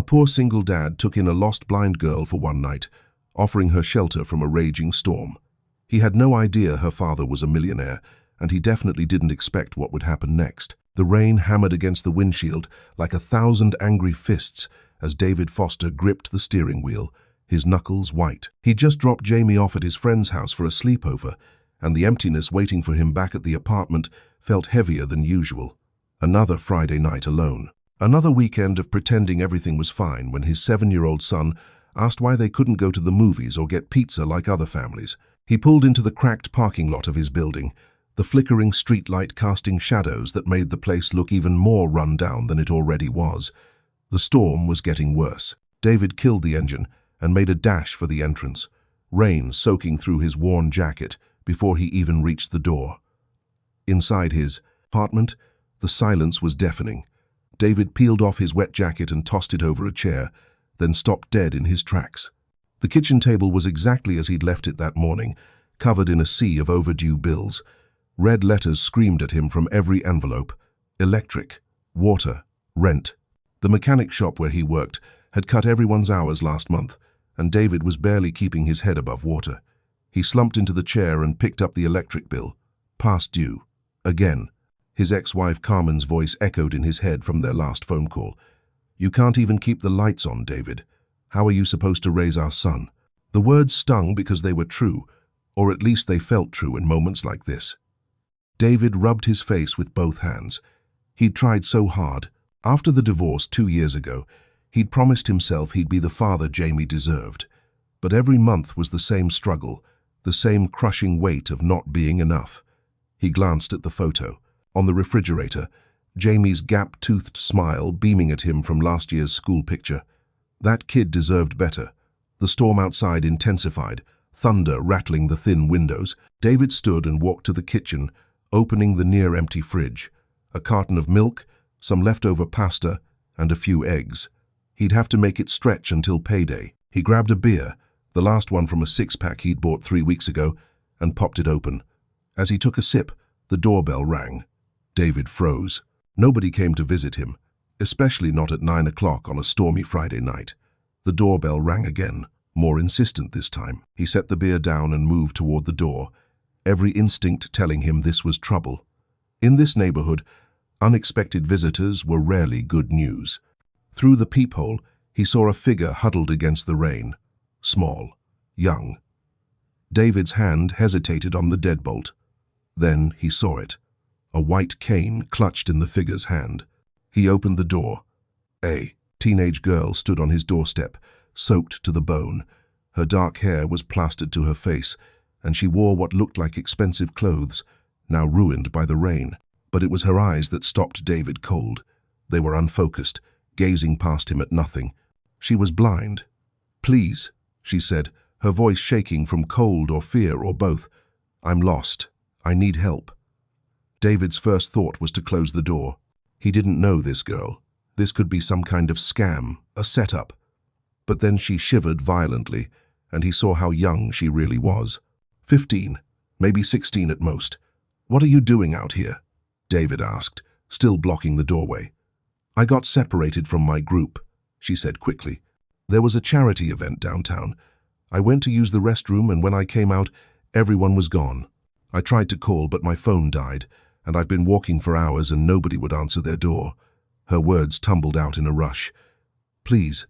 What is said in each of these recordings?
A poor single dad took in a lost blind girl for one night, offering her shelter from a raging storm. He had no idea her father was a millionaire, and he definitely didn't expect what would happen next. The rain hammered against the windshield like 1,000 angry fists as David Foster gripped the steering wheel, his knuckles white. He'd just dropped Jamie off at his friend's house for a sleepover, and the emptiness waiting for him back at the apartment felt heavier than usual. Another Friday night alone. Another weekend of pretending everything was fine when his 7-year-old son asked why they couldn't go to the movies or get pizza like other families. He pulled into the cracked parking lot of his building, the flickering streetlight casting shadows that made the place look even more run down than it already was. The storm was getting worse. David killed the engine and made a dash for the entrance, rain soaking through his worn jacket before he even reached the door. Inside his apartment, the silence was deafening. David peeled off his wet jacket and tossed it over a chair, then stopped dead in his tracks. The kitchen table was exactly as he'd left it that morning, covered in a sea of overdue bills. Red letters screamed at him from every envelope: electric, water, rent. The mechanic shop where he worked had cut everyone's hours last month, and David was barely keeping his head above water. He slumped into the chair and picked up the electric bill. Past due. Again. His ex-wife Carmen's voice echoed in his head from their last phone call. "You can't even keep the lights on, David. How are you supposed to raise our son?" The words stung because they were true, or at least they felt true in moments like this. David rubbed his face with both hands. He'd tried so hard. After the divorce 2 years ago, he'd promised himself he'd be the father Jamie deserved. But every month was the same struggle, the same crushing weight of not being enough. He glanced at the photo. On the refrigerator, Jamie's gap-toothed smile beaming at him from last year's school picture. That kid deserved better. The storm outside intensified, thunder rattling the thin windows. David stood and walked to the kitchen, opening the near-empty fridge. A carton of milk, some leftover pasta, and a few eggs. He'd have to make it stretch until payday. He grabbed a beer, the last one from a 6-pack he'd bought 3 weeks ago, and popped it open. As he took a sip, the doorbell rang. David froze. Nobody came to visit him, especially not at 9 o'clock on a stormy Friday night. The doorbell rang again, more insistent this time. He set the beer down and moved toward the door, every instinct telling him this was trouble. In this neighborhood, unexpected visitors were rarely good news. Through the peephole, he saw a figure huddled against the rain. Small, young. David's hand hesitated on the deadbolt. Then he saw it. A white cane clutched in the figure's hand. He opened the door. A teenage girl stood on his doorstep, soaked to the bone. Her dark hair was plastered to her face, and she wore what looked like expensive clothes, now ruined by the rain. But it was her eyes that stopped David cold. They were unfocused, gazing past him at nothing. She was blind. "Please," she said, her voice shaking from cold or fear or both. "I'm lost. I need help." David's first thought was to close the door. He didn't know this girl. This could be some kind of scam, a setup. But then she shivered violently, and he saw how young she really was. 15, maybe 16 at most. "What are you doing out here?" David asked, still blocking the doorway. "I got separated from my group," she said quickly. "There was a charity event downtown. I went to use the restroom, and when I came out, everyone was gone. I tried to call, but my phone died, and I've been walking for hours and nobody would answer their door." Her words tumbled out in a rush. "Please,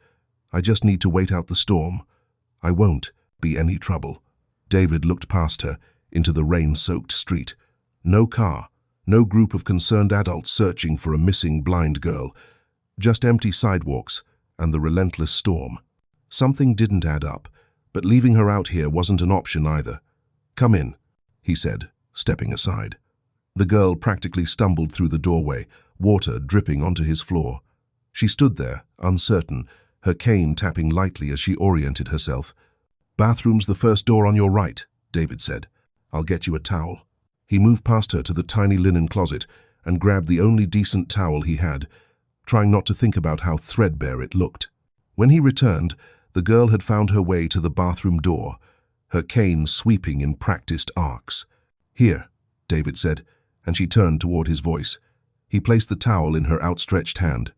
I just need to wait out the storm. I won't be any trouble." David looked past her, into the rain-soaked street. No car, no group of concerned adults searching for a missing blind girl. Just empty sidewalks and the relentless storm. Something didn't add up, but leaving her out here wasn't an option either. "Come in," he said, stepping aside. The girl practically stumbled through the doorway, water dripping onto his floor. She stood there, uncertain, her cane tapping lightly as she oriented herself. "Bathroom's the first door on your right," David said. "I'll get you a towel." He moved past her to the tiny linen closet and grabbed the only decent towel he had, trying not to think about how threadbare it looked. When he returned, the girl had found her way to the bathroom door, her cane sweeping in practiced arcs. "Here," David said, and she turned toward his voice. He placed the towel in her outstretched hand.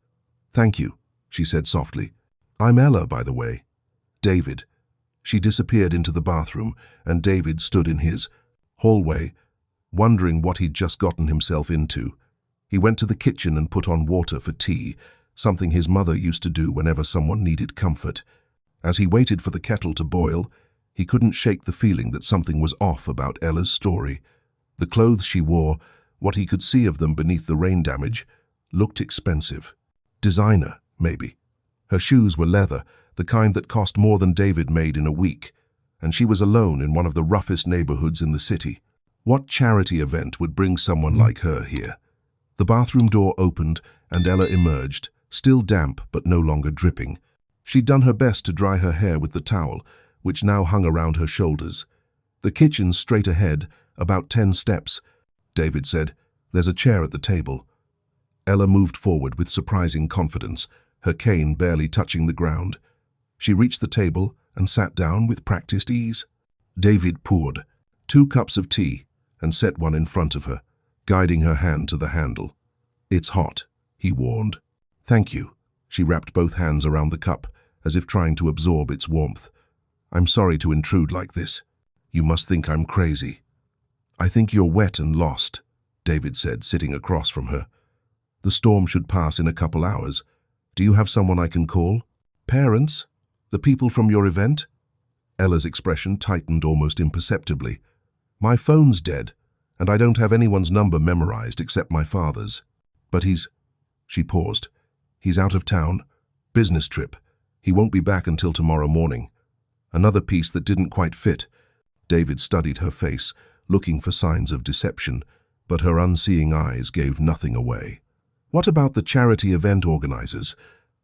"Thank you," she said softly. I'm Ella, by the way. David. She disappeared into the bathroom, and David stood in his hallway, wondering what he'd just gotten himself into. He went to the kitchen and put on water for tea, something his mother used to do whenever someone needed comfort. As he waited for the kettle to boil, he couldn't shake the feeling that something was off about Ella's story. The clothes she wore, what he could see of them beneath the rain damage, looked expensive. Designer, maybe. Her shoes were leather, the kind that cost more than David made in a week, and she was alone in one of the roughest neighborhoods in the city. What charity event would bring someone like her here? The bathroom door opened, and Ella emerged, still damp but no longer dripping. She'd done her best to dry her hair with the towel, which now hung around her shoulders. The kitchen's straight ahead, about 10 steps. David said, "There's a chair at the table." Ella moved forward with surprising confidence, her cane barely touching the ground. She reached the table and sat down with practiced ease. David poured 2 cups of tea and set one in front of her, guiding her hand to the handle. "It's hot," he warned. "Thank you." She wrapped both hands around the cup, as if trying to absorb its warmth. "I'm sorry to intrude like this. You must think I'm crazy." "I think you're wet and lost," David said, sitting across from her. "The storm should pass in a couple hours. Do you have someone I can call? Parents? The people from your event?" Ella's expression tightened almost imperceptibly. "My phone's dead, and I don't have anyone's number memorized except my father's. But he's—" She paused. "He's out of town. Business trip. He won't be back until tomorrow morning." Another piece that didn't quite fit. David studied her face, looking for signs of deception, but her unseeing eyes gave nothing away. "What about the charity event organizers?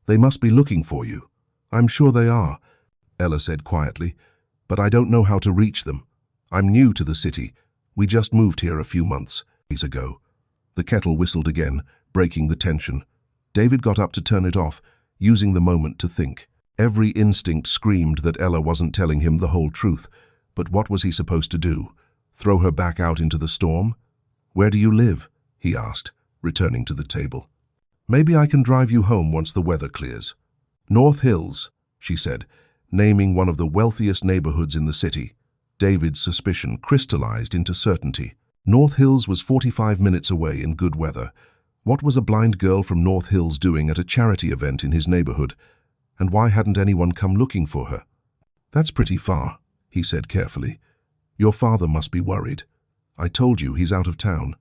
They must be looking for you." "I'm sure they are," Ella said quietly, "but I don't know how to reach them. I'm new to the city. We just moved here a few months ago." The kettle whistled again, breaking the tension. David got up to turn it off, using the moment to think. Every instinct screamed that Ella wasn't telling him the whole truth, but what was he supposed to do? Throw her back out into the storm? "Where do you live?" he asked, returning to the table. "Maybe I can drive you home once the weather clears." "North Hills," she said, naming one of the wealthiest neighborhoods in the city. David's suspicion crystallized into certainty. North Hills was 45 minutes away in good weather. What was a blind girl from North Hills doing at a charity event in his neighborhood? And why hadn't anyone come looking for her? "That's pretty far," he said carefully. "Your father must be worried. I told you he's out of town."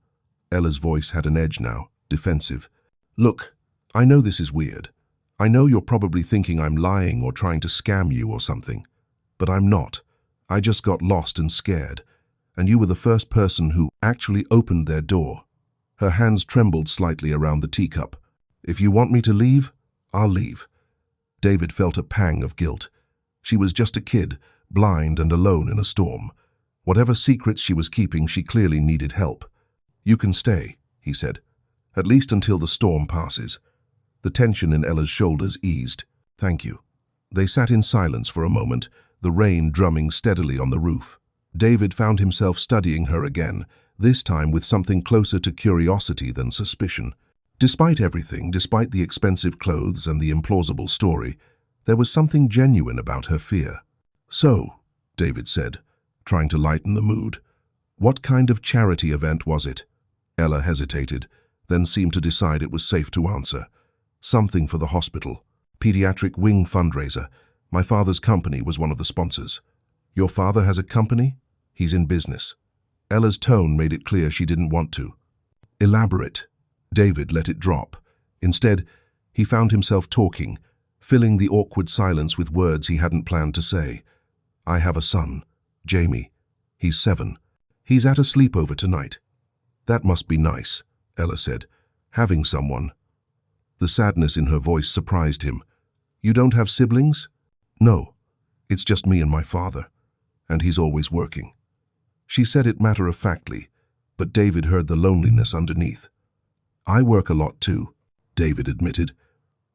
Ella's voice had an edge now, defensive. "Look, I know this is weird. I know you're probably thinking I'm lying or trying to scam you or something. But I'm not. I just got lost and scared. And you were the first person who actually opened their door." Her hands trembled slightly around the teacup. "If you want me to leave, I'll leave." David felt a pang of guilt. She was just a kid, blind and alone in a storm. Whatever secrets she was keeping, she clearly needed help. "You can stay," he said, "at least until the storm passes." The tension in Ella's shoulders eased. "Thank you." They sat in silence for a moment, the rain drumming steadily on the roof. David found himself studying her again, this time with something closer to curiosity than suspicion. Despite everything, despite the expensive clothes and the implausible story, there was something genuine about her fear. "So," David said, trying to lighten the mood, "what kind of charity event was it?" Ella hesitated, then seemed to decide it was safe to answer. "Something for the hospital. Pediatric wing fundraiser. My father's company was one of the sponsors." "Your father has a company?" "He's in business." Ella's tone made it clear she didn't want to. "Elaborate." David let it drop. Instead, he found himself talking, filling the awkward silence with words he hadn't planned to say. "I have a son, Jamie. He's 7. He's at a sleepover tonight." "That must be nice," Ella said. "Having someone." The sadness in her voice surprised him. "You don't have siblings?" "No. It's just me and my father. And he's always working." She said it matter-of-factly, but David heard the loneliness underneath. "I work a lot too," David admitted.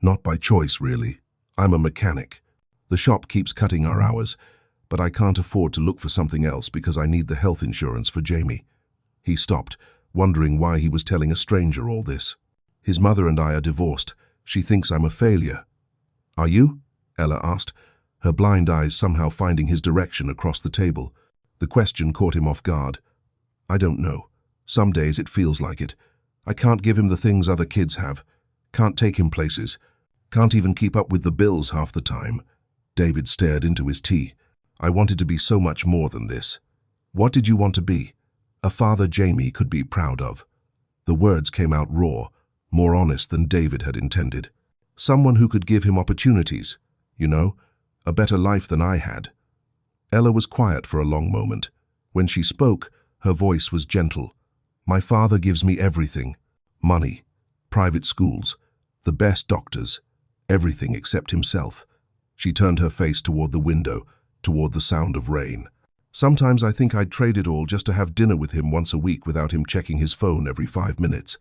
"Not by choice, really. I'm a mechanic. The shop keeps cutting our hours, but I can't afford to look for something else because I need the health insurance for Jamie." He stopped, wondering why he was telling a stranger all this. "His mother and I are divorced. She thinks I'm a failure." "Are you?" Ella asked, her blind eyes somehow finding his direction across the table. The question caught him off guard. I don't know. Some days it feels like it. I can't give him the things other kids have. Can't take him places. Can't even keep up with the bills half the time. David stared into his tea. I wanted to be so much more than this. What did you want to be? A father Jamie could be proud of. The words came out raw, more honest than David had intended. Someone who could give him opportunities, you know, a better life than I had. Ella was quiet for a long moment. When she spoke, her voice was gentle. My father gives me everything. Money, private schools, the best doctors, everything except himself. She turned her face toward the window, toward the sound of rain. Sometimes I think I'd trade it all just to have dinner with him once a week without him checking his phone every 5 minutes.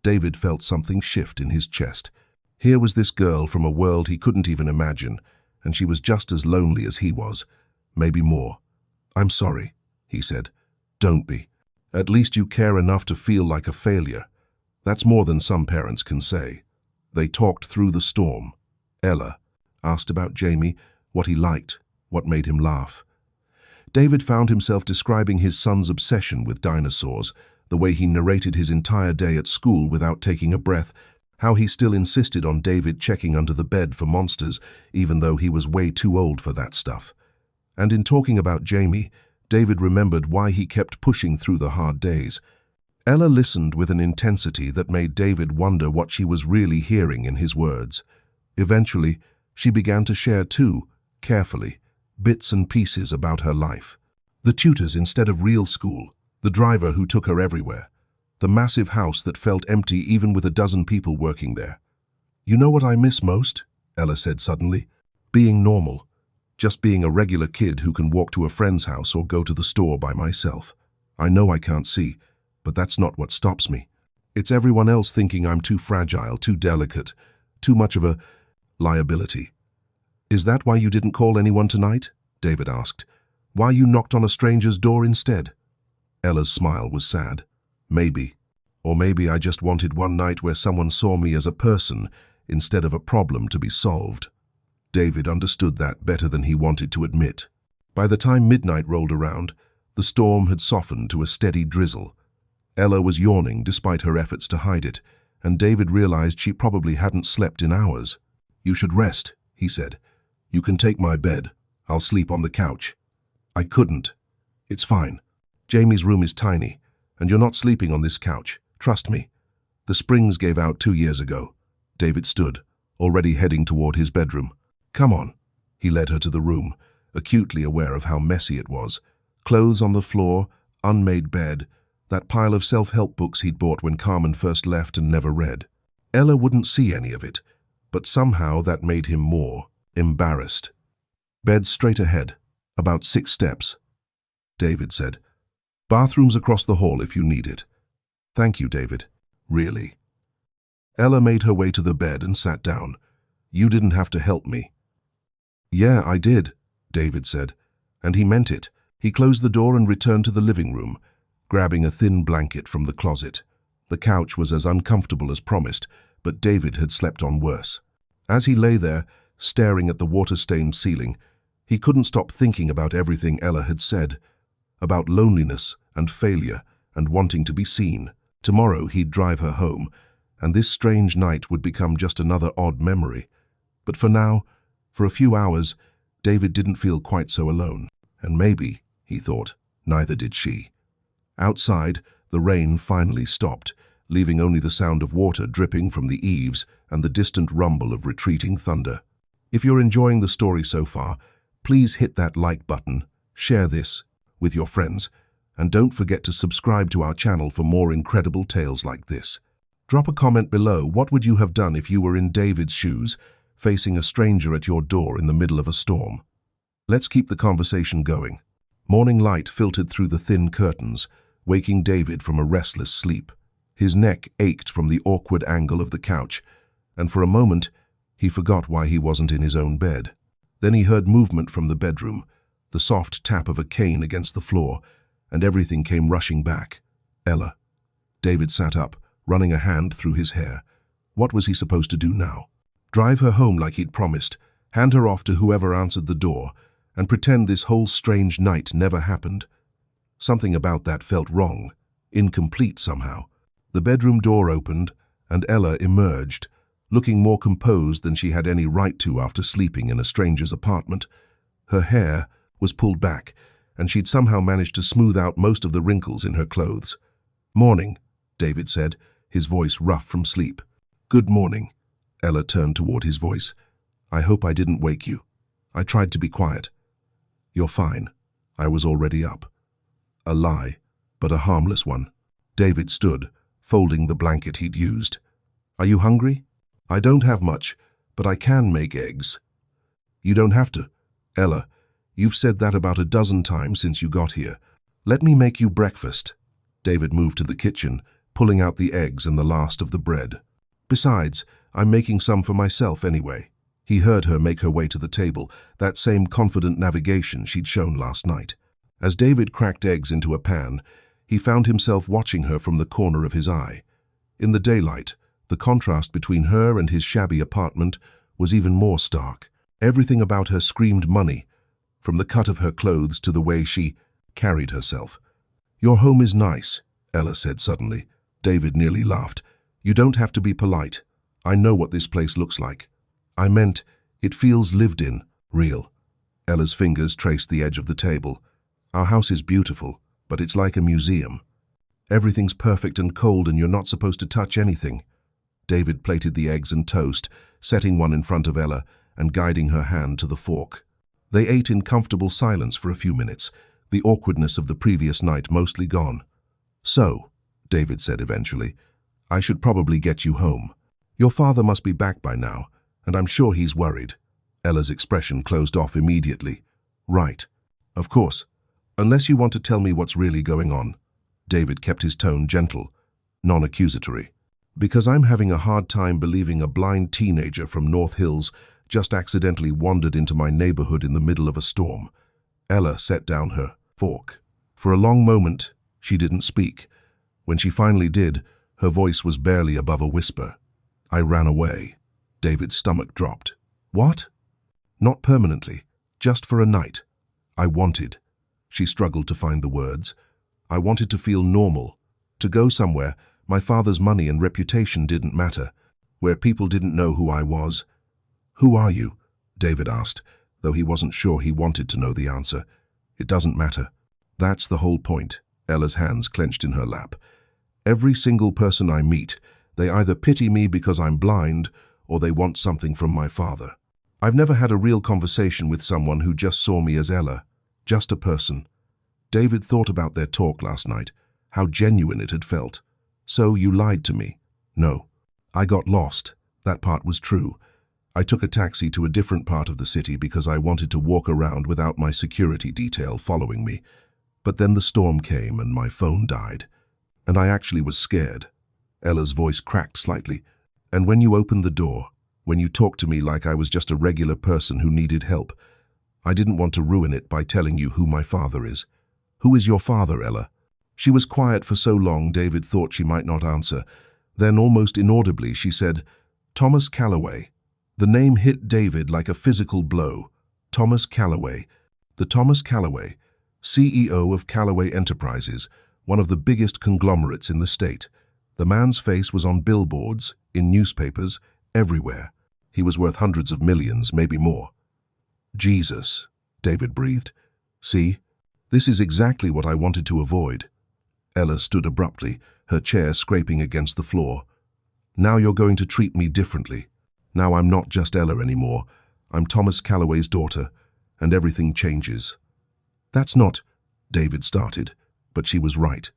David felt something shift in his chest. Here was this girl from a world he couldn't even imagine, and she was just as lonely as he was, maybe more. I'm sorry, he said. Don't be. At least you care enough to feel like a failure. That's more than some parents can say. They talked through the storm. Ella asked about Jamie, what he liked, what made him laugh. David found himself describing his son's obsession with dinosaurs, the way he narrated his entire day at school without taking a breath, how he still insisted on David checking under the bed for monsters, even though he was way too old for that stuff. And in talking about Jamie, David remembered why he kept pushing through the hard days. Ella listened with an intensity that made David wonder what she was really hearing in his words. Eventually, she began to share too, carefully, bits and pieces about her life. The tutors instead of real school, the driver who took her everywhere, the massive house that felt empty even with a dozen people working there. You know what I miss most? Ella said suddenly. Being normal. Just being a regular kid who can walk to a friend's house or go to the store by myself. I know I can't see, but that's not what stops me. It's everyone else thinking I'm too fragile, too delicate, too much of a liability. Is that why you didn't call anyone tonight? David asked. Why you knocked on a stranger's door instead? Ella's smile was sad. Maybe. Or maybe I just wanted one night where someone saw me as a person instead of a problem to be solved. David understood that better than he wanted to admit. By the time midnight rolled around, the storm had softened to a steady drizzle. Ella was yawning despite her efforts to hide it, and David realized she probably hadn't slept in hours. You should rest, he said. You can take my bed. I'll sleep on the couch. I couldn't. It's fine. Jamie's room is tiny, and you're not sleeping on this couch. Trust me. The springs gave out 2 years ago. David stood, already heading toward his bedroom. Come on. He led her to the room, acutely aware of how messy it was. Clothes on the floor, unmade bed, that pile of self-help books he'd bought when Carmen first left and never read. Ella wouldn't see any of it, but somehow that made him more embarrassed. Bed straight ahead, about 6 steps. David said, Bathroom's across the hall if you need it. Thank you, David. Really. Ella made her way to the bed and sat down. You didn't have to help me. Yeah, I did, David said, and he meant it. He closed the door and returned to the living room, grabbing a thin blanket from the closet. The couch was as uncomfortable as promised, but David had slept on worse. As he lay there, staring at the water-stained ceiling, he couldn't stop thinking about everything Ella had said, about loneliness and failure and wanting to be seen. Tomorrow he'd drive her home, and this strange night would become just another odd memory. But for now, for a few hours, David didn't feel quite so alone. And maybe, he thought, neither did she. Outside, the rain finally stopped, leaving only the sound of water dripping from the eaves and the distant rumble of retreating thunder. If you're enjoying the story so far, please hit that like button, share this with your friends, and don't forget to subscribe to our channel for more incredible tales like this. Drop a comment below. What would you have done if you were in David's shoes, facing a stranger at your door in the middle of a storm? Let's keep the conversation going. Morning light filtered through the thin curtains, waking David from a restless sleep. His neck ached from the awkward angle of the couch, and for a moment, he forgot why he wasn't in his own bed. Then he heard movement from the bedroom, the soft tap of a cane against the floor, and everything came rushing back. Ella. David sat up, running a hand through his hair. What was he supposed to do now? Drive her home like he'd promised, Hand her off to whoever answered the door, and pretend this whole strange night never happened. Something about that felt wrong, incomplete somehow. The bedroom door opened, and Ella emerged, looking more composed than she had any right to after sleeping in a stranger's apartment. Her hair was pulled back, and she'd somehow managed to smooth out most of the wrinkles in her clothes. "Morning," David said, his voice rough from sleep. "Good morning." Ella turned toward his voice. "I hope I didn't wake you. I tried to be quiet." "You're fine. I was already up." A lie, but a harmless one. David stood, folding the blanket he'd used. "Are you hungry?" "I don't have much, but I can make eggs." "You don't have to. Ella, you've said that about a dozen times since you got here. Let me make you breakfast." David moved to the kitchen, pulling out the eggs and the last of the bread. "Besides, I'm making some for myself anyway." He heard her make her way to the table, that same confident navigation she'd shown last night. As David cracked eggs into a pan, he found himself watching her from the corner of his eye. In the daylight, the contrast between her and his shabby apartment was even more stark. Everything about her screamed money, from the cut of her clothes to the way she carried herself. "Your home is nice," Ella said suddenly. David nearly laughed. "You don't have to be polite. I know what this place looks like." "I meant, it feels lived in, real." Ella's fingers traced the edge of the table. "Our house is beautiful, but it's like a museum. Everything's perfect and cold and you're not supposed to touch anything." David plated the eggs and toast, setting one in front of Ella and guiding her hand to the fork. They ate in comfortable silence for a few minutes, the awkwardness of the previous night mostly gone. "So," David said eventually, "I should probably get you home. Your father must be back by now, and I'm sure he's worried." Ella's expression closed off immediately. "Right. Of course. Unless you want to tell me what's really going on." David kept his tone gentle, non-accusatory. "Because I'm having a hard time believing a blind teenager from North Hills just accidentally wandered into my neighborhood in the middle of a storm." Ella set down her fork. For a long moment, she didn't speak. When she finally did, her voice was barely above a whisper. "I ran away." David's stomach dropped. "What?" "Not permanently, just for a night. I wanted." She struggled to find the words. "I wanted to feel normal, to go somewhere my father's money and reputation didn't matter, where people didn't know who I was." "Who are you?" David asked, though he wasn't sure he wanted to know the answer. "It doesn't matter." "That's the whole point." Ella's hands clenched in her lap. "Every single person I meet, they either pity me because I'm blind or they want something from my father. I've never had a real conversation with someone who just saw me as Ella, just a person." David thought about their talk last night, how genuine it had felt. "So you lied to me?" "No. I got lost. That part was true. I took a taxi to a different part of the city because I wanted to walk around without my security detail following me. But then the storm came and my phone died. And I actually was scared." Ella's voice cracked slightly. "And when you opened the door, when you talked to me like I was just a regular person who needed help, I didn't want to ruin it by telling you who my father is." "Who is your father, Ella?" She was quiet for so long David thought she might not answer. Then, almost inaudibly, she said, "Thomas Calloway." The name hit David like a physical blow. Thomas Calloway. The Thomas Calloway, CEO of Calloway Enterprises, one of the biggest conglomerates in the state. The man's face was on billboards, in newspapers, everywhere. He was worth hundreds of millions, maybe more. "Jesus," David breathed. "See, this is exactly what I wanted to avoid." Ella stood abruptly, her chair scraping against the floor. "Now you're going to treat me differently. Now I'm not just Ella anymore. I'm Thomas Calloway's daughter, and everything changes." "That's not," David started, but she was right.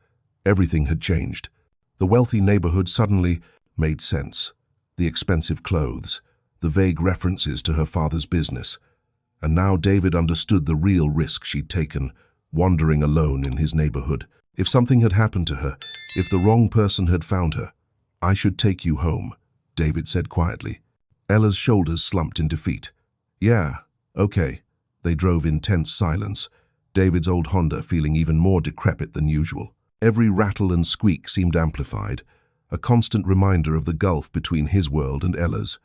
Everything had changed. The wealthy neighborhood suddenly made sense. The expensive clothes, the vague references to her father's business. And now David understood the real risk she'd taken, wandering alone in his neighborhood. If something had happened to her, if the wrong person had found her, "I should take you home," David said quietly. Ella's shoulders slumped in defeat. "Yeah, okay." They drove in tense silence, David's old Honda feeling even more decrepit than usual. Every rattle and squeak seemed amplified, a constant reminder of the gulf between his world and Ella's.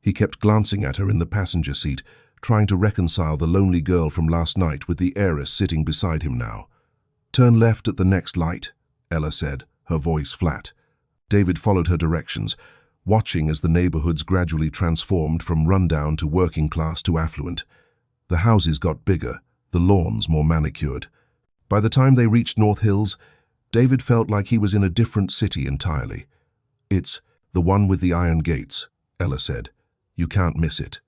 He kept glancing at her in the passenger seat, trying to reconcile the lonely girl from last night with the heiress sitting beside him now. "Turn left at the next light," Ella said, her voice flat. David followed her directions, watching as the neighborhoods gradually transformed from rundown to working class to affluent. The houses got bigger, the lawns more manicured. By the time they reached North Hills, David felt like he was in a different city entirely. "It's the one with the iron gates," Ella said. "You can't miss it."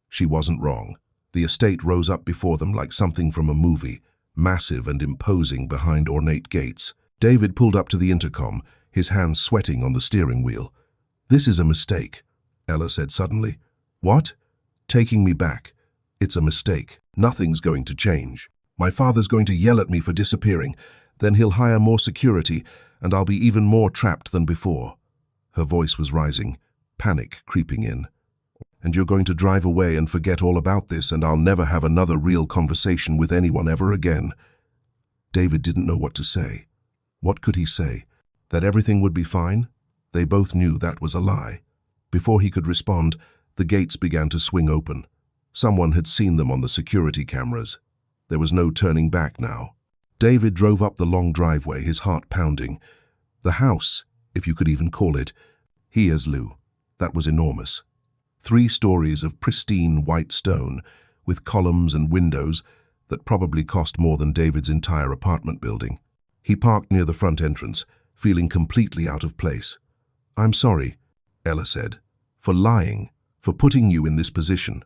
She wasn't wrong. The estate rose up before them like something from a movie, massive and imposing behind ornate gates. David pulled up to the intercom, his hands sweating on the steering wheel. "This is a mistake," Ella said suddenly. "What?" "Taking me back. It's a mistake. Nothing's going to change. My father's going to yell at me for disappearing. Then he'll hire more security, and I'll be even more trapped than before." Her voice was rising, panic creeping in. "And you're going to drive away and forget all about this, and I'll never have another real conversation with anyone ever again." David didn't know what to say. What could he say? That everything would be fine? They both knew that was a lie. Before he could respond, the gates began to swing open. Someone had seen them on the security cameras. There was no turning back now. David drove up the long driveway, his heart pounding. The house, if you could even call it, Lou, that was enormous. 3 stories of pristine white stone, with columns and windows that probably cost more than David's entire apartment building. He parked near the front entrance, feeling completely out of place. "I'm sorry," Ella said, "for lying, for putting you in this position."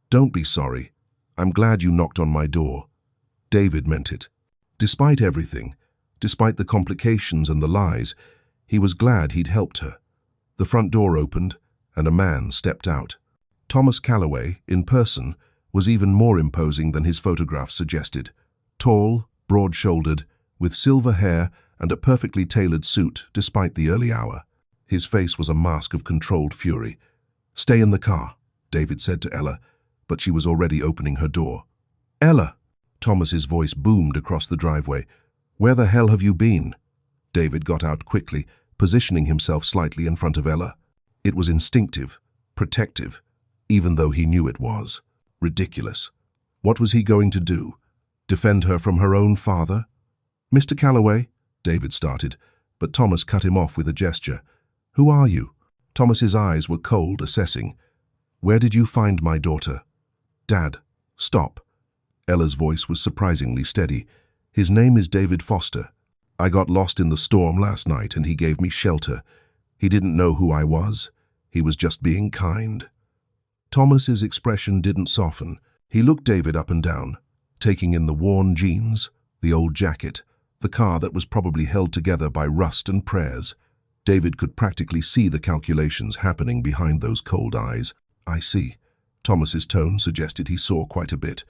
"Don't be sorry. I'm glad you knocked on my door." David meant it. Despite everything, despite the complications and the lies, he was glad he'd helped her. The front door opened, and a man stepped out. Thomas Calloway, in person, was even more imposing than his photograph suggested. Tall, broad-shouldered, with silver hair and a perfectly tailored suit despite the early hour. His face was a mask of controlled fury. "Stay in the car," David said to Ella, but she was already opening her door. "Ella!" Thomas's voice boomed across the driveway. "Where the hell have you been?" David got out quickly, positioning himself slightly in front of Ella. It was instinctive, protective, even though he knew it was. Ridiculous. What was he going to do? Defend her from her own father? "Mr. Calloway," David started, but Thomas cut him off with a gesture. "Who are you?" Thomas's eyes were cold, assessing. "Where did you find my daughter?" "Dad, stop." Ella's voice was surprisingly steady. "His name is David Foster. I got lost in the storm last night and he gave me shelter. He didn't know who I was. He was just being kind." Thomas's expression didn't soften. He looked David up and down, taking in the worn jeans, the old jacket, the car that was probably held together by rust and prayers. David could practically see the calculations happening behind those cold eyes. "I see." Thomas's tone suggested he saw quite a bit.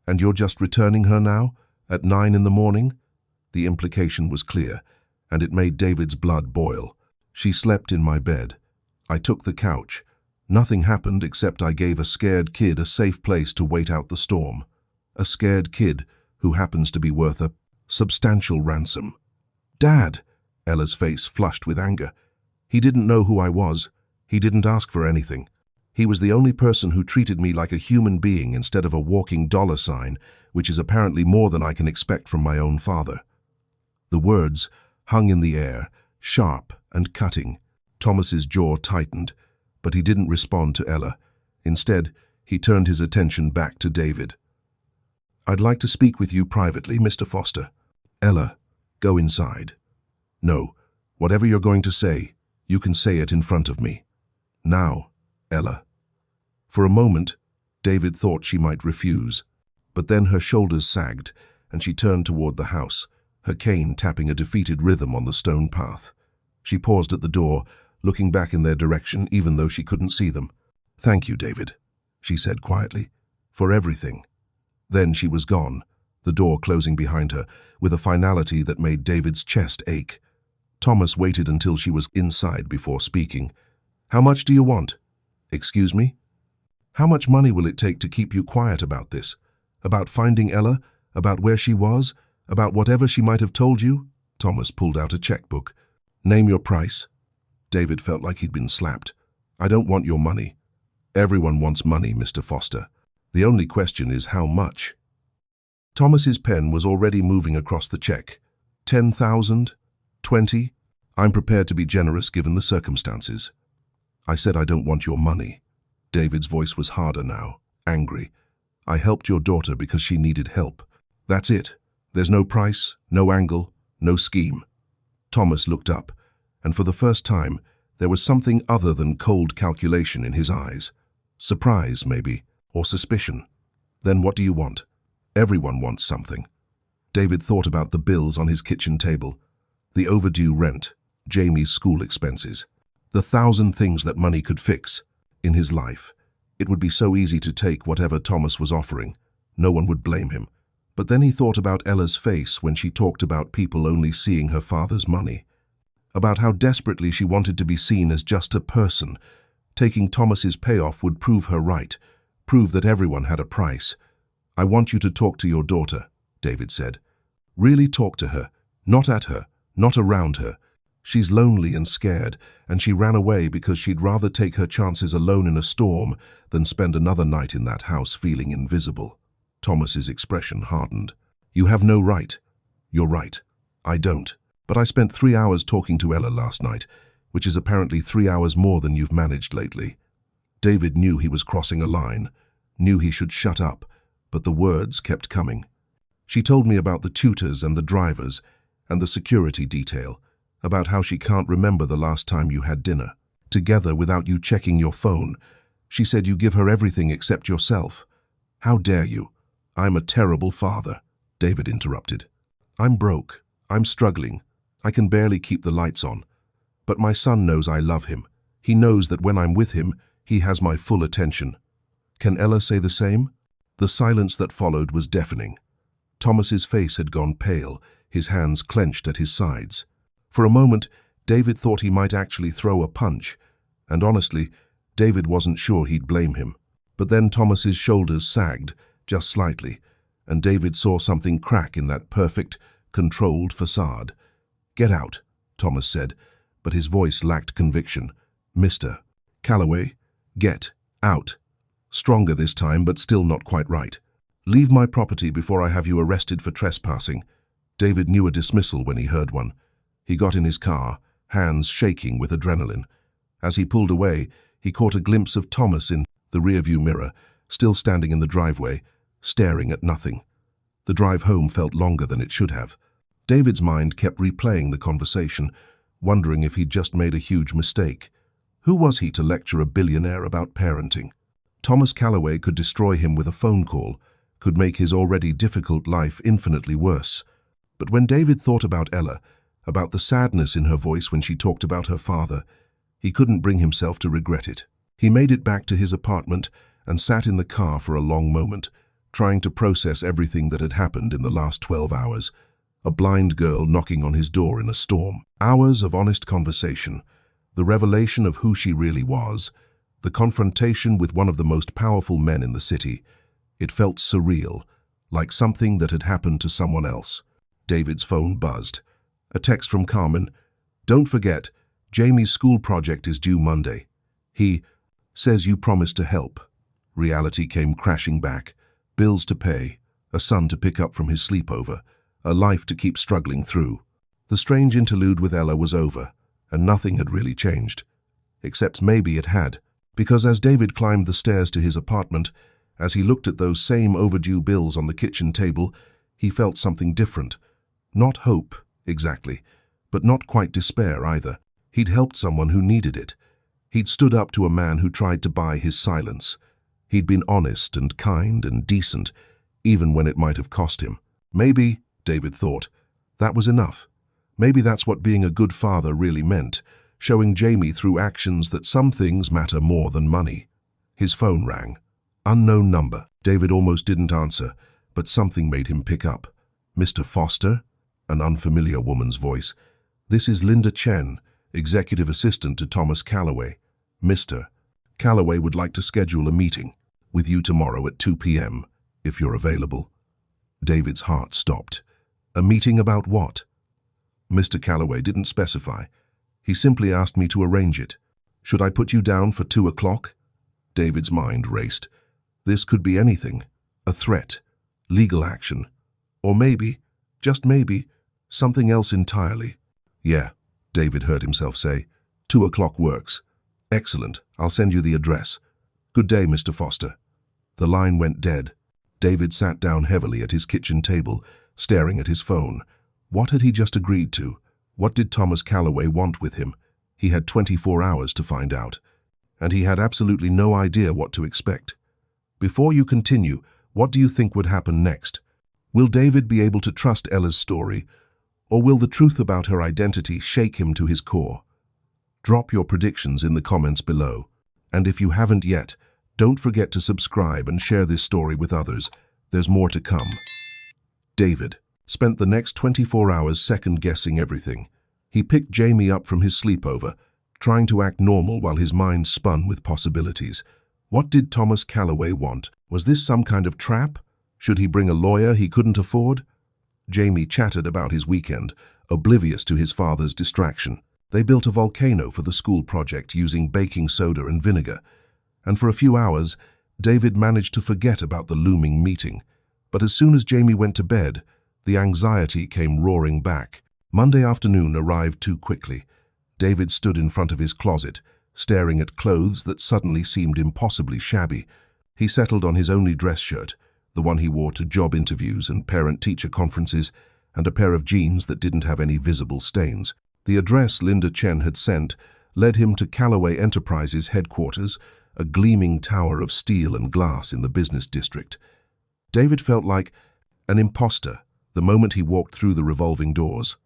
"And you're just returning her now, at 9 in the morning?" The implication was clear, and it made David's blood boil. "She slept in my bed. I took the couch. Nothing happened except I gave a scared kid a safe place to wait out the storm. A scared kid who happens to be worth a substantial ransom." "Dad!" Ella's face flushed with anger. "He didn't know who I was. He didn't ask for anything. He was the only person who treated me like a human being instead of a walking dollar sign, which is apparently more than I can expect from my own father." The words hung in the air, sharp and cutting. Thomas's jaw tightened, but he didn't respond to Ella. Instead, he turned his attention back to David. "I'd like to speak with you privately, Mr. Foster." "Ella, go inside." "No, whatever you're going to say, you can say it in front of me. Now, Ella." For a moment, David thought she might refuse, but then her shoulders sagged and she turned toward the house, her cane tapping a defeated rhythm on the stone path. She paused at the door, looking back in their direction even though she couldn't see them. "Thank you, David," she said quietly, "for everything." Then she was gone, the door closing behind her, with a finality that made David's chest ache. Thomas waited until she was inside before speaking. "How much do you want?" "Excuse me?" "How much money will it take to keep you quiet about this? About finding Ella? About where she was? About whatever she might have told you?" Thomas pulled out a checkbook. "Name your price." David felt like he'd been slapped. "I don't want your money." Everyone wants money, Mr. Foster. The only question is how much. Thomas's pen was already moving across the check. 10,000? 20? I'm prepared to be generous given the circumstances. I said I don't want your money. David's voice was harder now, angry. I helped your daughter because she needed help. That's it. There's no price, no angle, no scheme. Thomas looked up, and for the first time, there was something other than cold calculation in his eyes. Surprise, maybe, or suspicion. Then what do you want? Everyone wants something. David thought about the bills on his kitchen table, the overdue rent, Jamie's school expenses, the 1,000 things that money could fix in his life. It would be so easy to take whatever Thomas was offering. No one would blame him. But then he thought about Ella's face when she talked about people only seeing her father's money, about how desperately she wanted to be seen as just a person. Taking Thomas's payoff would prove her right, prove that everyone had a price. I want you to talk to your daughter, David said. Really talk to her, not at her, not around her. She's lonely and scared, and she ran away because she'd rather take her chances alone in a storm than spend another night in that house feeling invisible. Thomas's expression hardened. You have no right. You're right. I don't. But I spent 3 hours talking to Ella last night, which is apparently 3 hours more than you've managed lately. David knew he was crossing a line, knew he should shut up, but the words kept coming. She told me about the tutors and the drivers and the security detail, about how she can't remember the last time you had dinner together without you checking your phone. She said you give her everything except yourself. How dare you? I'm a terrible father, David interrupted. I'm broke. I'm struggling. I can barely keep the lights on. But my son knows I love him. He knows that when I'm with him, he has my full attention. Can Ella say the same? The silence that followed was deafening. Thomas's face had gone pale, his hands clenched at his sides. For a moment, David thought he might actually throw a punch, and honestly, David wasn't sure he'd blame him. But then Thomas's shoulders sagged, just slightly, and David saw something crack in that perfect, controlled facade. Get out, Thomas said, but his voice lacked conviction. Mr. Calloway, get out. Stronger this time, but still not quite right. Leave my property before I have you arrested for trespassing. David knew a dismissal when he heard one. He got in his car, hands shaking with adrenaline. As he pulled away, he caught a glimpse of Thomas in the rearview mirror, still standing in the driveway, staring at nothing. The drive home felt longer than it should have. David's mind kept replaying the conversation, wondering if he'd just made a huge mistake. Who was he to lecture a billionaire about parenting? Thomas Calloway could destroy him with a phone call, could make his already difficult life infinitely worse. But when David thought about Ella, about the sadness in her voice when she talked about her father, he couldn't bring himself to regret it. He made it back to his apartment and sat in the car for a long moment, trying to process everything that had happened in the last 12 hours. A blind girl knocking on his door in a storm. Hours of honest conversation. The revelation of who she really was. The confrontation with one of the most powerful men in the city. It felt surreal, like something that had happened to someone else. David's phone buzzed. A text from Carmen. Don't forget, Jamie's school project is due Monday. He says you promised to help. Reality came crashing back. Bills to pay, a son to pick up from his sleepover, a life to keep struggling through. The strange interlude with Ella was over, and nothing had really changed. Except maybe it had, because as David climbed the stairs to his apartment, as he looked at those same overdue bills on the kitchen table, he felt something different. Not hope, exactly, but not quite despair either. He'd helped someone who needed it. He'd stood up to a man who tried to buy his silence. He'd been honest and kind and decent, even when it might have cost him. Maybe, David thought, that was enough. Maybe that's what being a good father really meant, showing Jamie through actions that some things matter more than money. His phone rang. Unknown number. David almost didn't answer, but something made him pick up. Mr. Foster? An unfamiliar woman's voice. This is Linda Chen, executive assistant to Thomas Calloway. Mr. Calloway would like to schedule a meeting with you tomorrow at 2 p.m., if you're available. David's heart stopped. A meeting about what? Mr. Calloway didn't specify. He simply asked me to arrange it. Should I put you down for 2 o'clock? David's mind raced. This could be anything. A threat, legal action, or maybe, just maybe, something else entirely. Yeah, David heard himself say. 2 o'clock works. Excellent, I'll send you the address. Good day, Mr. Foster. The line went dead. David sat down heavily at his kitchen table, staring at his phone. What had he just agreed to? What did Thomas Calloway want with him? He had 24 hours to find out. And he had absolutely no idea what to expect. Before you continue, what do you think would happen next? Will David be able to trust Ella's story, or will the truth about her identity shake him to his core? Drop your predictions in the comments below. And if you haven't yet, don't forget to subscribe and share this story with others. There's more to come. David spent the next 24 hours second-guessing everything. He picked Jamie up from his sleepover, trying to act normal while his mind spun with possibilities. What did Thomas Calloway want? Was this some kind of trap? Should he bring a lawyer he couldn't afford? Jamie chattered about his weekend, oblivious to his father's distraction. They built a volcano for the school project using baking soda and vinegar, and for a few hours, David managed to forget about the looming meeting. But as soon as Jamie went to bed, the anxiety came roaring back. Monday afternoon arrived too quickly. David stood in front of his closet, staring at clothes that suddenly seemed impossibly shabby. He settled on his only dress shirt, the one he wore to job interviews and parent-teacher conferences, and a pair of jeans that didn't have any visible stains. The address Linda Chen had sent led him to Calloway Enterprises headquarters, a gleaming tower of steel and glass in the business district. David felt like an imposter the moment he walked through the revolving doors.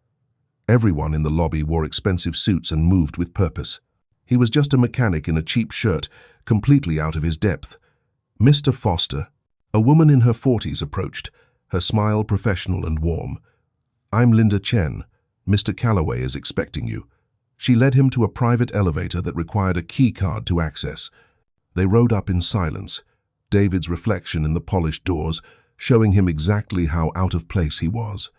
Everyone in the lobby wore expensive suits and moved with purpose. He was just a mechanic in a cheap shirt, completely out of his depth. Mr. Foster, a woman in her 40s, approached, her smile professional and warm. I'm Linda Chen. Mr. Calloway is expecting you. She led him to a private elevator that required a key card to access. They rode up in silence, David's reflection in the polished doors showing him exactly how out of place he was.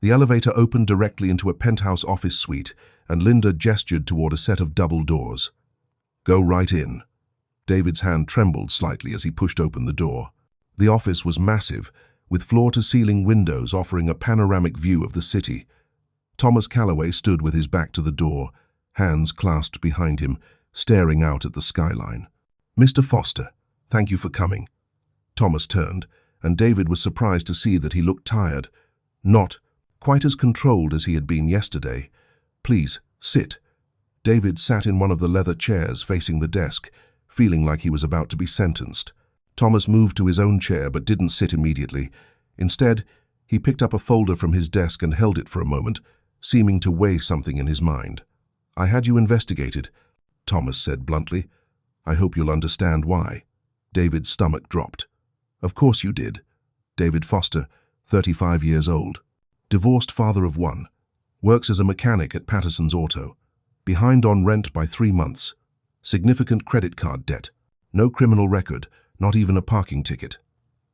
The elevator opened directly into a penthouse office suite, and Linda gestured toward a set of double doors. Go right in. David's hand trembled slightly as he pushed open the door. The office was massive, with floor-to-ceiling windows offering a panoramic view of the city. Thomas Calloway stood with his back to the door, hands clasped behind him, staring out at the skyline. Mr. Foster, thank you for coming. Thomas turned, and David was surprised to see that he looked tired, not quite as controlled as he had been yesterday. Please, sit. David sat in one of the leather chairs facing the desk, feeling like he was about to be sentenced. Thomas moved to his own chair but didn't sit immediately. Instead, he picked up a folder from his desk and held it for a moment, seeming to weigh something in his mind. I had you investigated, Thomas said bluntly. I hope you'll understand why. David's stomach dropped. Of course you did. David Foster, 35 years old. Divorced father of 1. Works as a mechanic at Patterson's Auto. Behind on rent by 3 months. Significant credit card debt. No criminal record, not even a parking ticket.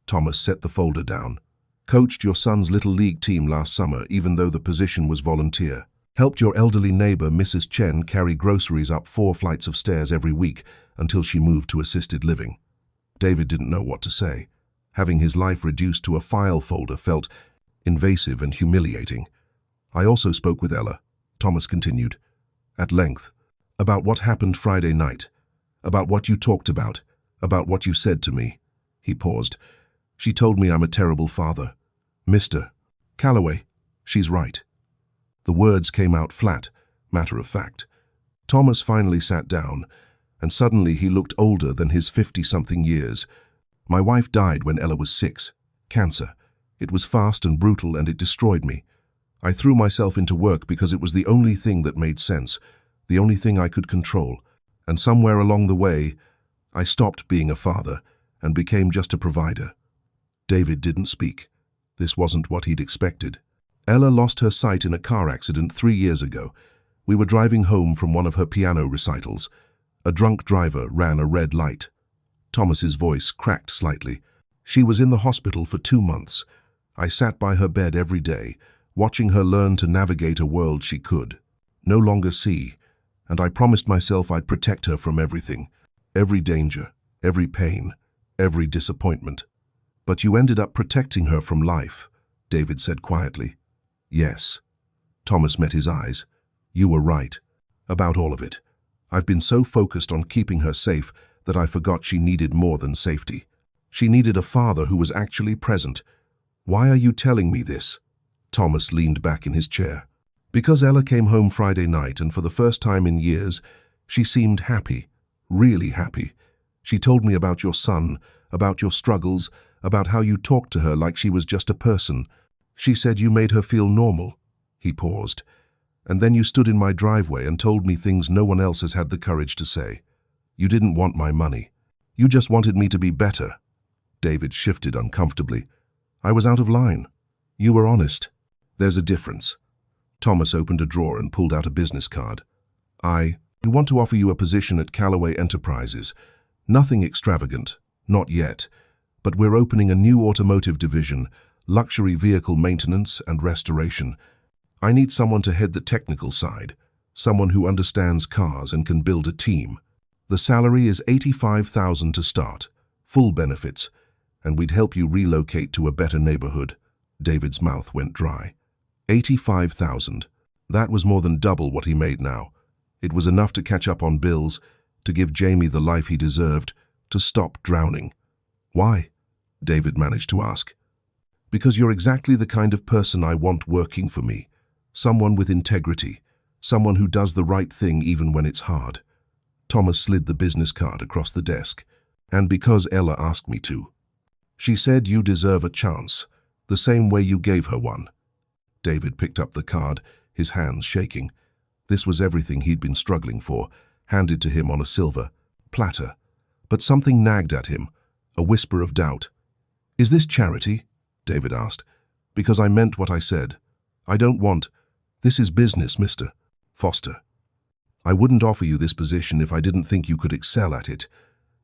Thomas set the folder down. Coached your son's little league team last summer even though the position was volunteer. Helped your elderly neighbor Mrs. Chen carry groceries up 4 flights of stairs every week until she moved to assisted living. David didn't know what to say. Having his life reduced to a file folder felt invasive and humiliating. I also spoke with Ella, Thomas continued, at length, about what happened Friday night, about what you talked about what you said to me. He paused. She told me I'm a terrible father. Mr. Calloway, she's right. The words came out flat, matter of fact. Thomas finally sat down, and suddenly he looked older than his 50-something years. My wife died when Ella was 6. Cancer. It was fast and brutal, and it destroyed me. I threw myself into work because it was the only thing that made sense, the only thing I could control. And somewhere along the way, I stopped being a father and became just a provider. David didn't speak. This wasn't what he'd expected. Ella lost her sight in a car accident 3 years ago. We were driving home from one of her piano recitals. A drunk driver ran a red light. Thomas's voice cracked slightly. She was in the hospital for 2 months. I sat by her bed every day, watching her learn to navigate a world she could no longer see, and I promised myself I'd protect her from everything, every danger, every pain, every disappointment. But you ended up protecting her from life, David said quietly. Yes. Thomas met his eyes. You were right. About all of it. I've been so focused on keeping her safe that I forgot she needed more than safety. She needed a father who was actually present. Why are you telling me this? Thomas leaned back in his chair. Because Ella came home Friday night, and for the first time in years, she seemed happy, really happy. She told me about your son, about your struggles, about how you talked to her like she was just a person. She said you made her feel normal. He paused. And then you stood in my driveway and told me things no one else has had the courage to say. You didn't want my money. You just wanted me to be better. David shifted uncomfortably. I was out of line. You were honest. There's a difference. Thomas opened a drawer and pulled out a business card. I want to offer you a position at Callaway Enterprises. Nothing extravagant, not yet, but we're opening a new automotive division, luxury vehicle maintenance and restoration. I need someone to head the technical side, someone who understands cars and can build a team. The salary is $85,000 to start, full benefits, and we'd help you relocate to a better neighborhood. David's mouth went dry. $85,000. That was more than double what he made now. It was enough to catch up on bills, to give Jamie the life he deserved, to stop drowning. Why? David managed to ask. Because you're exactly the kind of person I want working for me. Someone with integrity. Someone who does the right thing even when it's hard. Thomas slid the business card across the desk. And because Ella asked me to. She said you deserve a chance, the same way you gave her one. David picked up the card, his hands shaking. This was everything he'd been struggling for, handed to him on a silver platter. But something nagged at him, a whisper of doubt. Is this charity? David asked. Because I meant what I said. I don't want. This is business, Mr. Foster. I wouldn't offer you this position if I didn't think you could excel at it.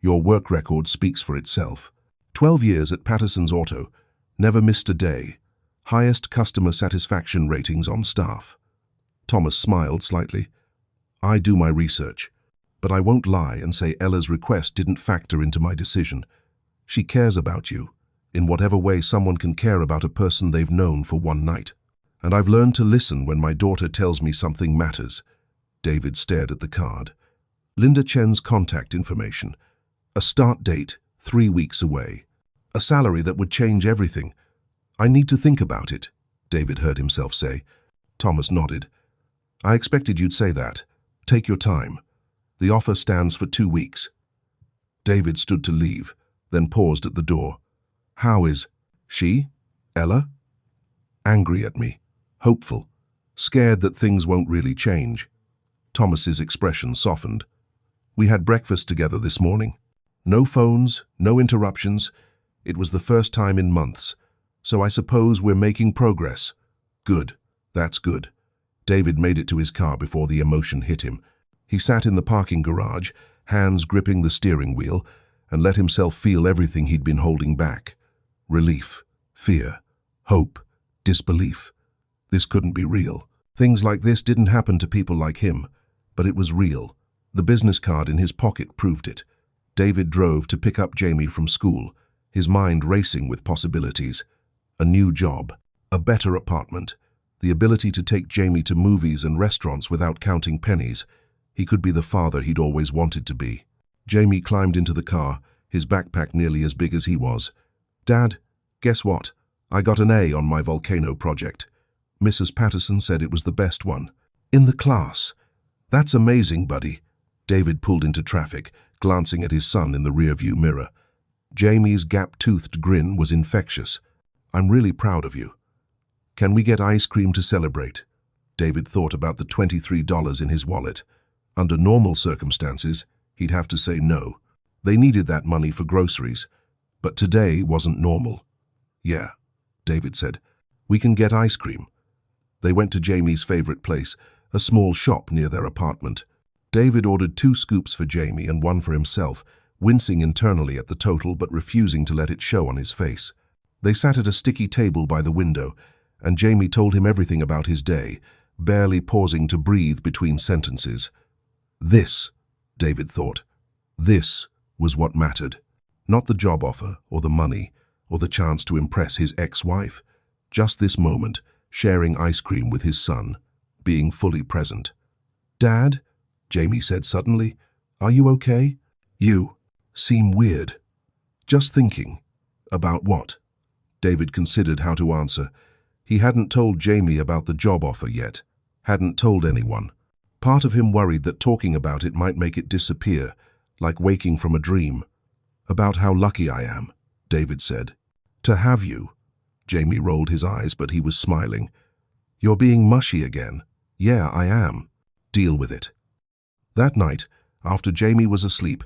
Your work record speaks for itself. 12 years at Patterson's Auto, never missed a day. Highest customer satisfaction ratings on staff. Thomas smiled slightly. I do my research, but I won't lie and say Ella's request didn't factor into my decision. She cares about you, in whatever way someone can care about a person they've known for one night. And I've learned to listen when my daughter tells me something matters. David stared at the card. Linda Chen's contact information. A start date, 3 weeks away. A salary that would change everything. I need to think about it, David heard himself say. Thomas nodded. I expected you'd say that. Take your time. The offer stands for 2 weeks. David stood to leave, then paused at the door. How is she? Ella? Angry at me. Hopeful. Scared that things won't really change. Thomas's expression softened. We had breakfast together this morning. No phones, no interruptions. It was the first time in months. So I suppose we're making progress. Good. That's good. David made it to his car before the emotion hit him. He sat in the parking garage, hands gripping the steering wheel, and let himself feel everything he'd been holding back. Relief, fear, hope, disbelief. This couldn't be real. Things like this didn't happen to people like him, but it was real. The business card in his pocket proved it. David drove to pick up Jamie from school, his mind racing with possibilities. A new job, a better apartment, the ability to take Jamie to movies and restaurants without counting pennies. He could be the father he'd always wanted to be. Jamie climbed into the car, his backpack nearly as big as he was. Dad, guess what? I got an A on my volcano project. Mrs. Patterson said it was the best one. In the class. That's amazing, buddy. David pulled into traffic, glancing at his son in the rearview mirror. Jamie's gap-toothed grin was infectious. I'm really proud of you. Can we get ice cream to celebrate? David thought about the $23 in his wallet. Under normal circumstances, he'd have to say no. They needed that money for groceries. But today wasn't normal. Yeah, David said. We can get ice cream. They went to Jamie's favorite place, a small shop near their apartment. David ordered 2 scoops for Jamie and 1 for himself, wincing internally at the total but refusing to let it show on his face. They sat at a sticky table by the window, and Jamie told him everything about his day, barely pausing to breathe between sentences. This, David thought, this was what mattered. Not the job offer, or the money, or the chance to impress his ex-wife. Just this moment, sharing ice cream with his son, being fully present. "Dad," Jamie said suddenly, "are you okay? You seem weird." "Just thinking." "About what?" David considered how to answer. He hadn't told Jamie about the job offer yet. Hadn't told anyone. Part of him worried that talking about it might make it disappear, like waking from a dream. "About how lucky I am," David said. "To have you." Jamie rolled his eyes, but he was smiling. "You're being mushy again." "Yeah, I am." "Deal with it." That night, after Jamie was asleep,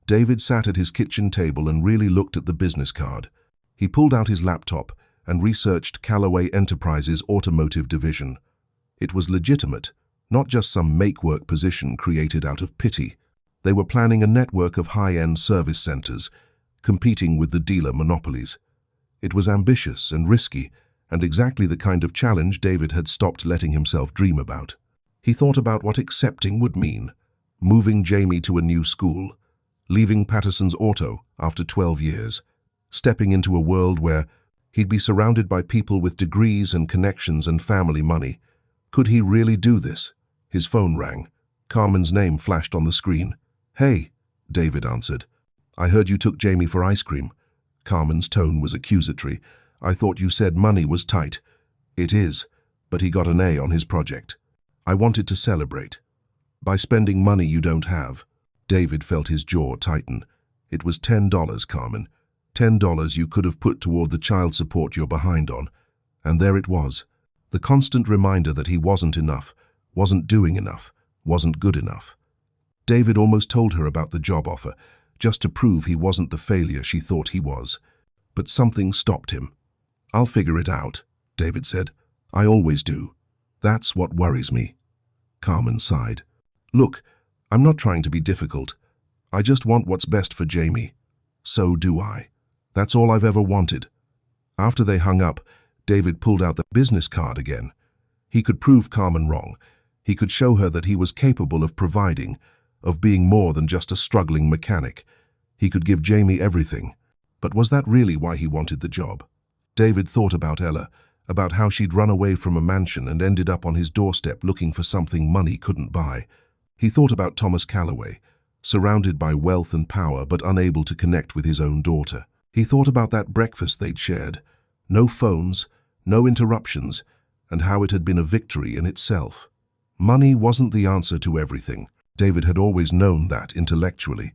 David sat at his kitchen table and really looked at the business card. He pulled out his laptop and researched Callaway Enterprises' automotive division. It was legitimate, not just some make-work position created out of pity. They were planning a network of high-end service centers, competing with the dealer monopolies. It was ambitious and risky, and exactly the kind of challenge David had stopped letting himself dream about. He thought about what accepting would mean, moving Jamie to a new school, leaving Patterson's Auto after 12 years, stepping into a world where he'd be surrounded by people with degrees and connections and family money. Could he really do this? His phone rang. Carmen's name flashed on the screen. "Hey," David answered. "I heard you took Jamie for ice cream." Carmen's tone was accusatory. "I thought you said money was tight." "It is, but he got an A on his project. I wanted to celebrate. By spending money you don't have." David felt his jaw tighten. "It was $10, Carmen. $10 you could have put toward the child support you're behind on." And there it was. The constant reminder that he wasn't enough, wasn't doing enough, wasn't good enough. David almost told her about the job offer, just to prove he wasn't the failure she thought he was. But something stopped him. "I'll figure it out," David said. "I always do. That's what worries me." Carmen sighed. "Look, I'm not trying to be difficult. I just want what's best for Jamie." "So do I. That's all I've ever wanted." After they hung up, David pulled out the business card again. He could prove Carmen wrong. He could show her that he was capable of providing, of being more than just a struggling mechanic. He could give Jamie everything. But was that really why he wanted the job? David thought about Ella, about how she'd run away from a mansion and ended up on his doorstep looking for something money couldn't buy. He thought about Thomas Callaway, surrounded by wealth and power but unable to connect with his own daughter. He thought about that breakfast they'd shared. No phones, no interruptions, and how it had been a victory in itself. Money wasn't the answer to everything. David had always known that intellectually.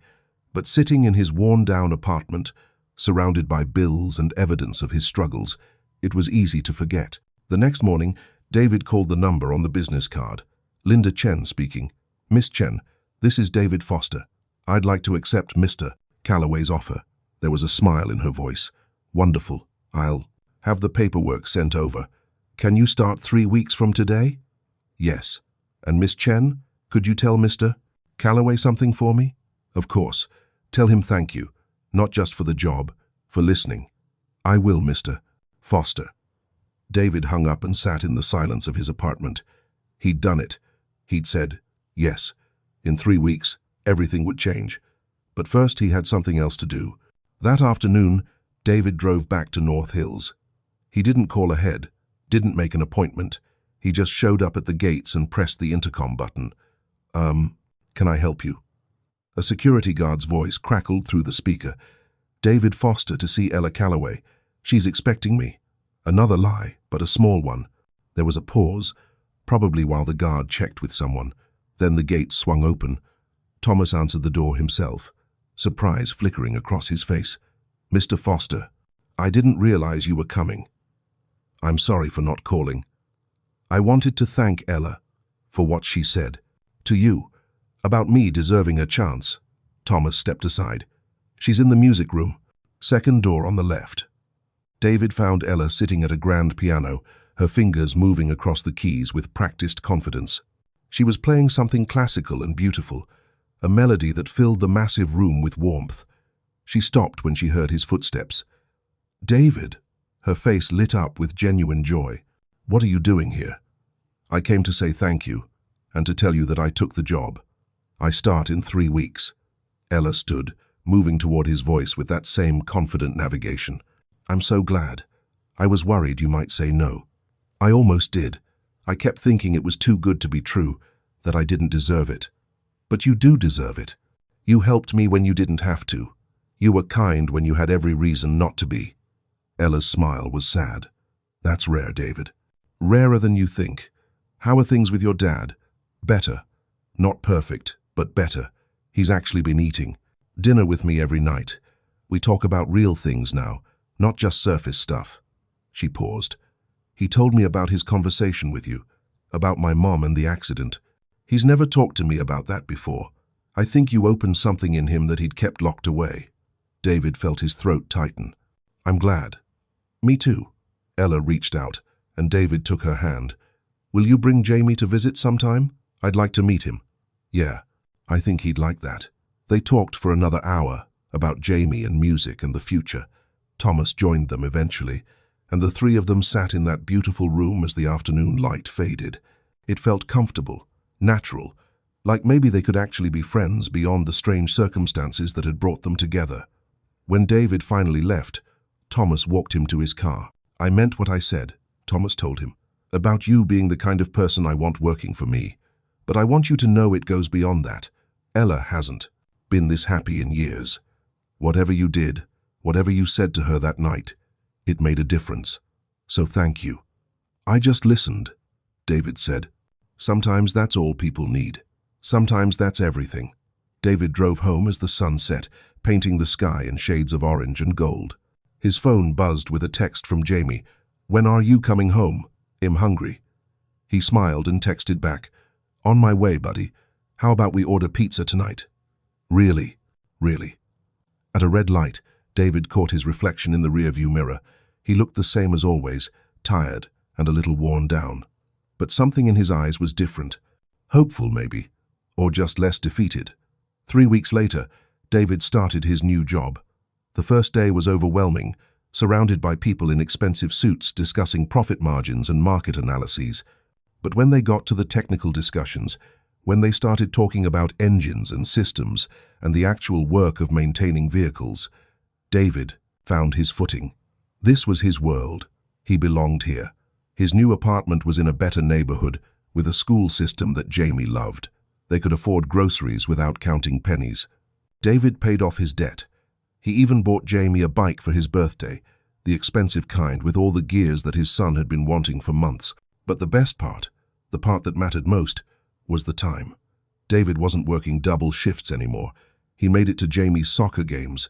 But sitting in his worn-down apartment, surrounded by bills and evidence of his struggles, it was easy to forget. The next morning, David called the number on the business card. Linda Chen speaking. "Miss Chen, this is David Foster. I'd like to accept Mr. Callaway's offer." There was a smile in her voice. "Wonderful. I'll have the paperwork sent over. Can you start 3 weeks from today?" "Yes. And Miss Chen, could you tell Mr. Callaway something for me?" "Of course. Tell him thank you, not just for the job, for listening." "I will, Mr. Foster." David hung up and sat in the silence of his apartment. He'd done it. He'd said, yes, in 3 weeks, everything would change. But first he had something else to do. That afternoon, David drove back to North Hills. He didn't call ahead, didn't make an appointment. He just showed up at the gates and pressed the intercom button. Can I help you?" A security guard's voice crackled through the speaker. "David Foster to see Ella Callaway. She's expecting me." Another lie, but a small one. There was a pause, probably while the guard checked with someone. Then the gate swung open. Thomas answered the door himself, surprise flickering across his face. "Mr. Foster, I didn't realize you were coming. I'm sorry for not calling. I wanted to thank Ella for what she said to you about me deserving a chance." Thomas stepped aside. "She's in the music room, second door on the left." David found Ella sitting at a grand piano, her fingers moving across the keys with practiced confidence. She was playing something classical and beautiful, a melody that filled the massive room with warmth. She stopped when she heard his footsteps. "David," her face lit up with genuine joy. "What are you doing here?" "I came to say thank you, and to tell you that I took the job. I start in 3 weeks." Ella stood, moving toward his voice with that same confident navigation. "I'm so glad. I was worried you might say no. I almost did. I kept thinking it was too good to be true, that I didn't deserve it. But you do deserve it. You helped me when you didn't have to. You were kind when you had every reason not to be." Ella's smile was sad. "That's rare, David. Rarer than you think. How are things with your dad?" "Better. Not perfect, but better. He's actually been eating dinner with me every night. We talk about real things now, not just surface stuff." She paused. "He told me about his conversation with you, about my mom and the accident. He's never talked to me about that before. I think you opened something in him that he'd kept locked away." David felt his throat tighten. "I'm glad." "Me too." Ella reached out, and David took her hand. "Will you bring Jamie to visit sometime? I'd like to meet him." "Yeah, I think he'd like that." They talked for another hour about Jamie and music and the future. Thomas joined them eventually, and the three of them sat in that beautiful room as the afternoon light faded. It felt comfortable, natural, like maybe they could actually be friends beyond the strange circumstances that had brought them together. When David finally left, Thomas walked him to his car. "I meant what I said," Thomas told him, "about you being the kind of person I want working for me. But I want you to know it goes beyond that. Ella hasn't been this happy in years. Whatever you did, whatever you said to her that night, it made a difference. So thank you." "I just listened," David said. "Sometimes that's all people need. Sometimes that's everything." David drove home as the sun set, painting the sky in shades of orange and gold. His phone buzzed with a text from Jamie. "When are you coming home? I'm hungry." He smiled and texted back, "On my way, buddy. How about we order pizza tonight?" "Really? Really?" At a red light, David caught his reflection in the rearview mirror. He looked the same as always, tired and a little worn down. But something in his eyes was different. Hopeful, maybe, or just less defeated. 3 weeks later, David started his new job. The first day was overwhelming, surrounded by people in expensive suits discussing profit margins and market analyses. But when they got to the technical discussions, when they started talking about engines and systems and the actual work of maintaining vehicles, David found his footing. This was his world. He belonged here. His new apartment was in a better neighborhood, with a school system that Jamie loved. They could afford groceries without counting pennies. David paid off his debt. He even bought Jamie a bike for his birthday, the expensive kind with all the gears that his son had been wanting for months. But the best part, the part that mattered most, was the time. David wasn't working double shifts anymore. He made it to Jamie's soccer games.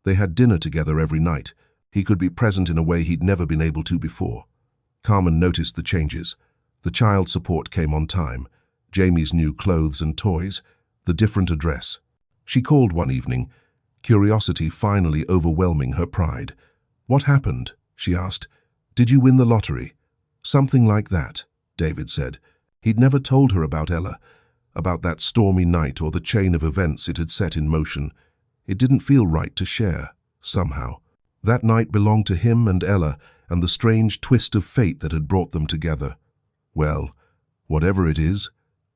They had dinner together every night. He could be present in a way he'd never been able to before. Carmen noticed the changes. The child support came on time, Jamie's new clothes and toys, the different address. She called one evening, curiosity finally overwhelming her pride. "What happened?" she asked. "Did you win the lottery?" "Something like that," David said. He'd never told her about Ella, about that stormy night or the chain of events it had set in motion. It didn't feel right to share, somehow. That night belonged to him and Ella and the strange twist of fate that had brought them together. Well, whatever it is,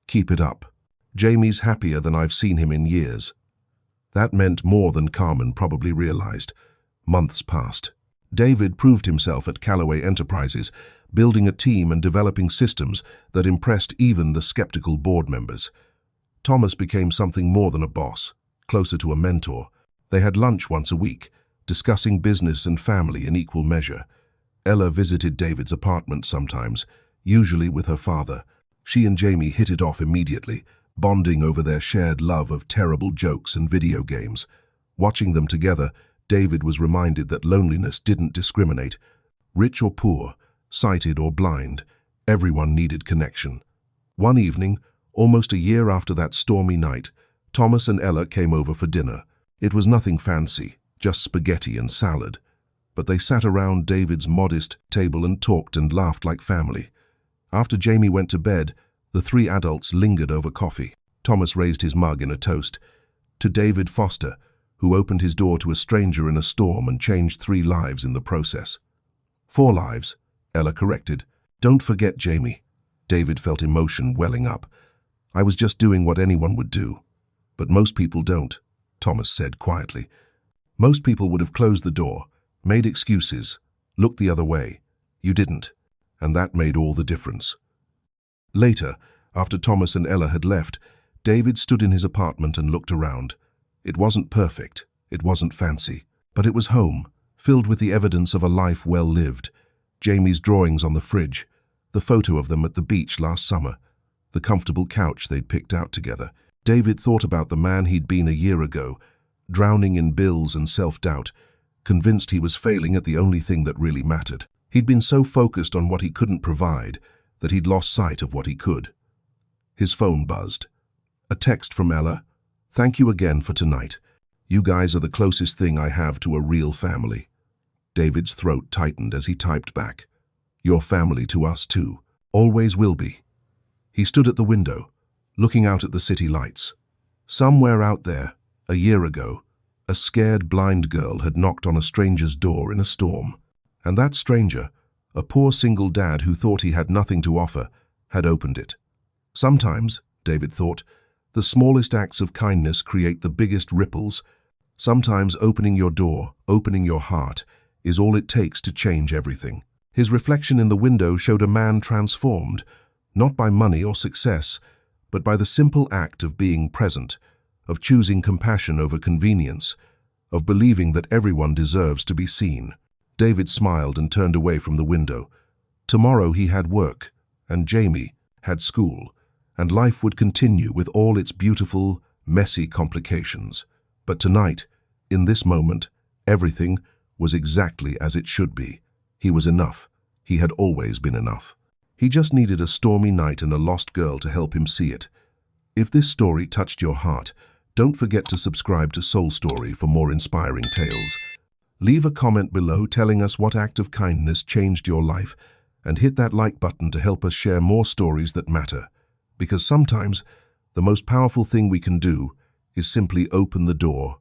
keep it up. Jamie's happier than I've seen him in years. That meant more than Carmen probably realized. Months passed. David proved himself at Callaway Enterprises, building a team and developing systems that impressed even the skeptical board members. Thomas became something more than a boss, closer to a mentor. They had lunch once a week, discussing business and family in equal measure. Ella visited David's apartment sometimes, usually with her father. She and Jamie hit it off immediately, bonding over their shared love of terrible jokes and video games. Watching them together, David was reminded that loneliness didn't discriminate. Rich or poor, sighted or blind, everyone needed connection. One evening, almost a year after that stormy night, Thomas and Ella came over for dinner. It was nothing fancy, just spaghetti and salad. But they sat around David's modest table and talked and laughed like family. After Jamie went to bed, the three adults lingered over coffee. Thomas raised his mug in a toast to David Foster, who opened his door to a stranger in a storm and changed 3 lives in the process. 4 lives, Ella corrected. Don't forget Jamie. David felt emotion welling up. I was just doing what anyone would do. But most people don't. Thomas said quietly. Most people would have closed the door, made excuses, looked the other way. You didn't, and that made all the difference. Later, after Thomas and Ella had left, David stood in his apartment and looked around. It wasn't perfect, it wasn't fancy, but it was home, filled with the evidence of a life well lived. Jamie's drawings on the fridge, the photo of them at the beach last summer, the comfortable couch they'd picked out together. David thought about the man he'd been a year ago, drowning in bills and self-doubt, convinced he was failing at the only thing that really mattered. He'd been so focused on what he couldn't provide that he'd lost sight of what he could. His phone buzzed. A text from Ella. "Thank you again for tonight. You guys are the closest thing I have to a real family." David's throat tightened as he typed back. "Your family to us too. Always will be." He stood at the window, looking out at the city lights. Somewhere out there, a year ago, a scared blind girl had knocked on a stranger's door in a storm. And that stranger, a poor single dad who thought he had nothing to offer, had opened it. Sometimes, David thought, the smallest acts of kindness create the biggest ripples. Sometimes opening your door, opening your heart, is all it takes to change everything. His reflection in the window showed a man transformed, not by money or success, but by the simple act of being present, of choosing compassion over convenience, of believing that everyone deserves to be seen. David smiled and turned away from the window. Tomorrow he had work, and Jamie had school, and life would continue with all its beautiful, messy complications. But tonight, in this moment, everything was exactly as it should be. He was enough. He had always been enough. He just needed a stormy night and a lost girl to help him see it. If this story touched your heart, don't forget to subscribe to Soul Story for more inspiring tales. Leave a comment below telling us what act of kindness changed your life, and hit that like button to help us share more stories that matter. Because sometimes, the most powerful thing we can do is simply open the door